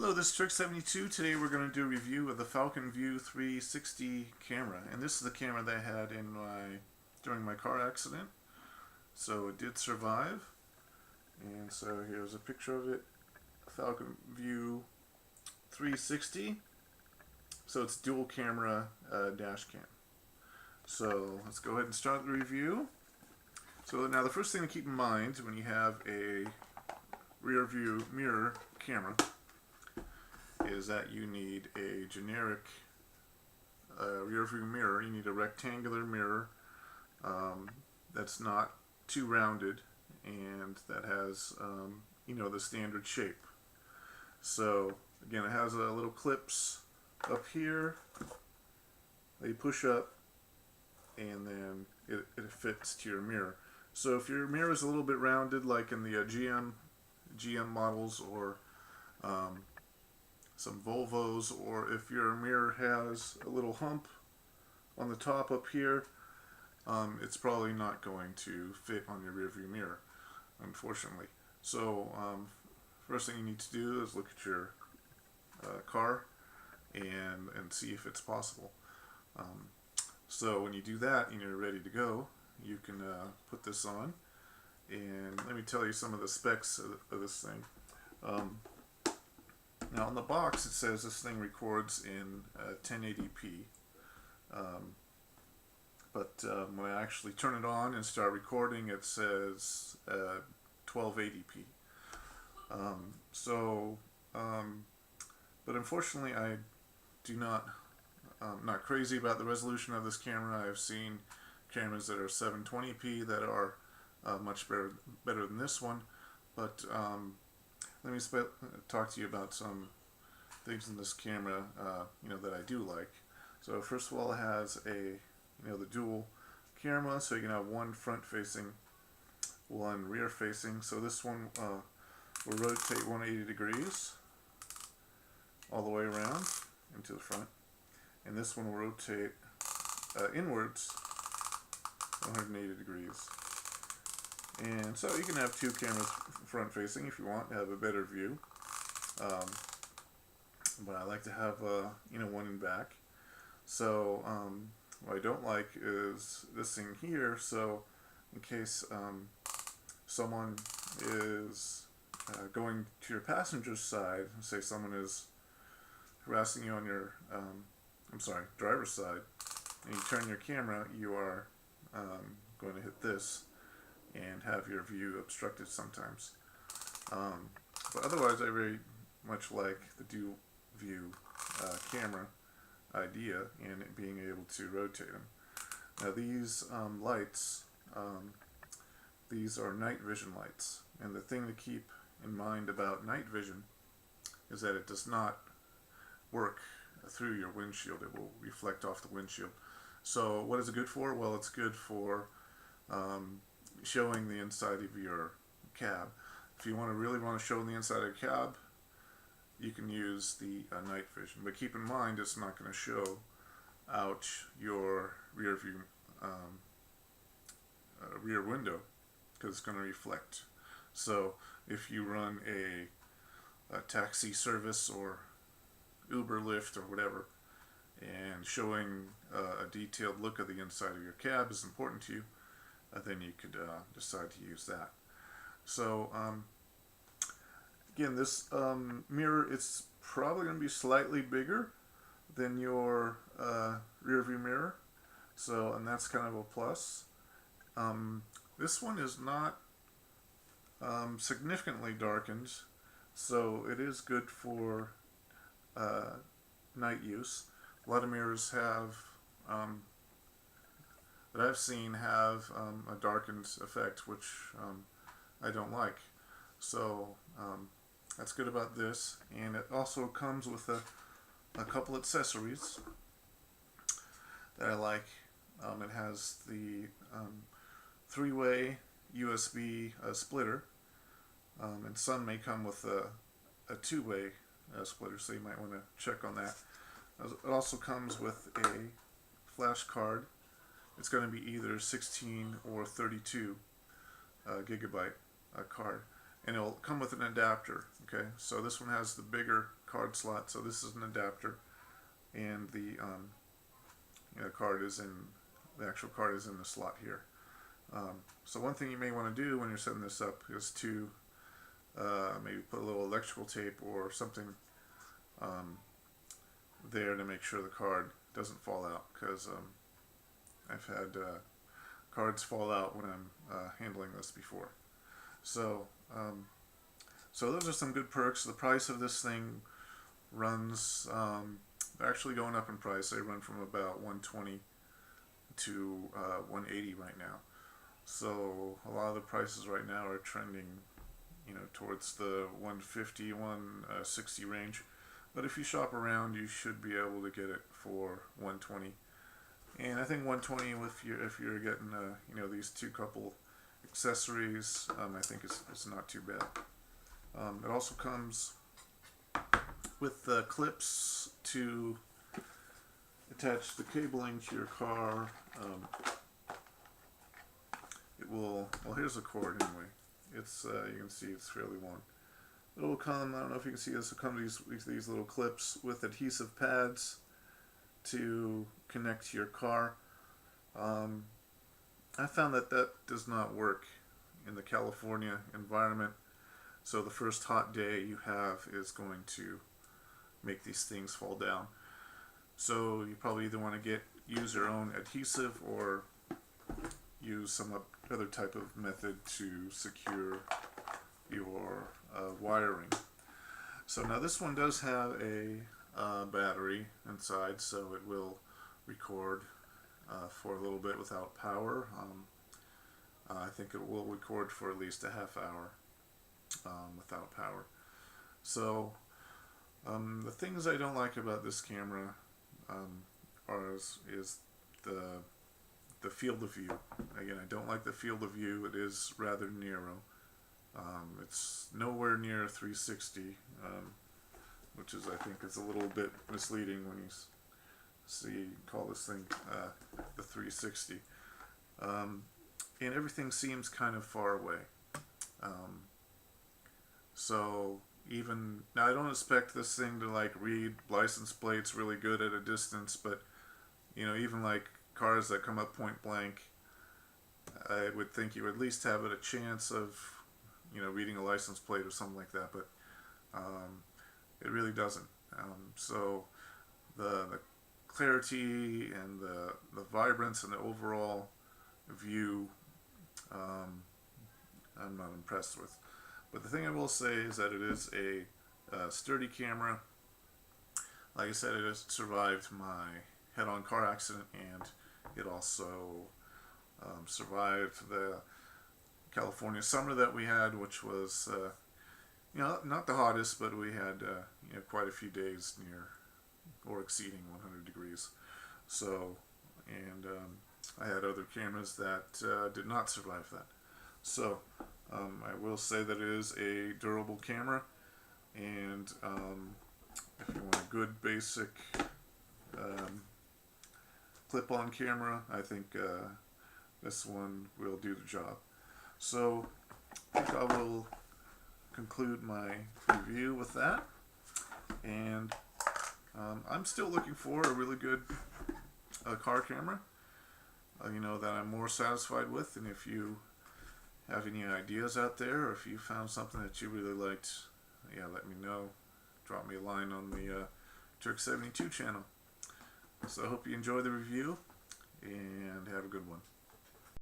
Hello, this is Trick72. Today we're going to do a review of the Falcon View 360 camera. And this is the camera that I had during my car accident. So it did survive. And so here's a picture of it. Falcon View 360. So it's dual camera dash cam. So let's go ahead and start the review. So now the first thing to keep in mind when you have a rear view mirror camera is that you need a generic rear view mirror. You need a rectangular mirror that's not too rounded and that has the standard shape. So again, it has little clips up here. They push up and then it fits to your mirror. So if your mirror is a little bit rounded, like in the GM models or some Volvos, or if your mirror has a little hump on the top up here, it's probably not going to fit on your rear view mirror, unfortunately. So first thing you need to do is look at your car and see if it's possible. So when you do that and you're ready to go, you can put this on, and let me tell you some of the specs of this thing. Now on the box it says this thing records in 1080p, but when I actually turn it on and start recording, it says 1280p. But unfortunately I do not, not crazy about the resolution of this camera. I've seen cameras that are 720p that are much better than this one, but let me talk to you about some things in this camera, that I do like. So first of all, it has the dual camera, so you can have one front-facing, one rear-facing. So this one will rotate 180 degrees all the way around into the front, and this one will rotate inwards 180 degrees. And so you can have two cameras front facing if you want to have a better view, but I like to have one in back. So what I don't like is this thing here. So in case someone is going to your passenger's side, say someone is harassing you on your driver's side, and you turn your camera, you are going to hit this and have your view obstructed sometimes. But otherwise, I very much like the dual view camera idea and it being able to rotate them. Now these lights, these are night vision lights, and the thing to keep in mind about night vision is that it does not work through your windshield. It will reflect off the windshield. So what is it good for? Well, it's good for showing the inside of your cab. If you really want to show the inside of your cab, you can use the night vision. But keep in mind, it's not going to show out your rear view rear window, because it's going to reflect. So if you run a taxi service or Uber, Lyft, or whatever, and showing a detailed look of the inside of your cab is important to you, then you could decide to use that. So again, this mirror, it's probably going to be slightly bigger than your rear view mirror, so, and that's kind of a plus. This one is not significantly darkened, so it is good for night use. A lot of mirrors have that I've seen have a darkened effect, which I don't like. So that's good about this, and it also comes with a couple accessories that I like. It has the three-way USB splitter, and some may come with a two-way splitter, so you might want to check on that. It also comes with a flash card. It's going to be either 16 or 32 gigabyte card. and it'll come with an adapter. Okay, so this one has the bigger card slot, so this is an adapter, and the card is in the actual card is in the slot here. So one thing you may want to do when you're setting this up is to maybe put a little electrical tape or something there to make sure the card doesn't fall out, because I've had cards fall out when I'm handling this before. So so those are some good perks. The price of this thing runs actually going up in price. They run from about $120 to $180 right now. So a lot of the prices right now are trending, towards the $150, $160 range. But if you shop around, you should be able to get it for $120. And I think $120, if you're getting these two couple accessories, I think it's not too bad. It also comes with clips to attach the cabling to your car. Well, here's the cord anyway. It's you can see it's fairly long. It will come, I don't know if you can see this, will come these little clips with adhesive pads to connect to your car. I found that does not work in the California environment. So the first hot day you have is going to make these things fall down. So you probably either want to use your own adhesive or use some other type of method to secure your wiring. So now this one does have a battery inside, so it will record for a little bit without power. I think it will record for at least a half hour without power. So the things I don't like about this camera is the field of view. Again, I don't like the field of view. It is rather narrow. It's nowhere near a 360, which is, I think, is a little bit misleading when you call this thing the 360. And everything seems kind of far away. So even now, I don't expect this thing to read license plates really good at a distance, but even cars that come up point blank, I would think you would at least have a chance of reading a license plate or something like that, but it really doesn't. So the clarity and the vibrance and the overall view, I'm not impressed with. But the thing I will say is that it is a sturdy camera. Like I said, it has survived my head-on car accident, and it also survived the California summer that we had, which was not the hottest, but we had quite a few days near or exceeding 100 degrees. So, and I had other cameras that did not survive that. So I will say that it is a durable camera, and if you want a good basic clip-on camera, I think this one will do the job. So I think I will conclude my review with that, and I'm still looking for a really good car camera, that I'm more satisfied with. And if you have any ideas out there, or if you found something that you really liked, let me know. Drop me a line on the Trick72 channel. So I hope you enjoy the review, and have a good one.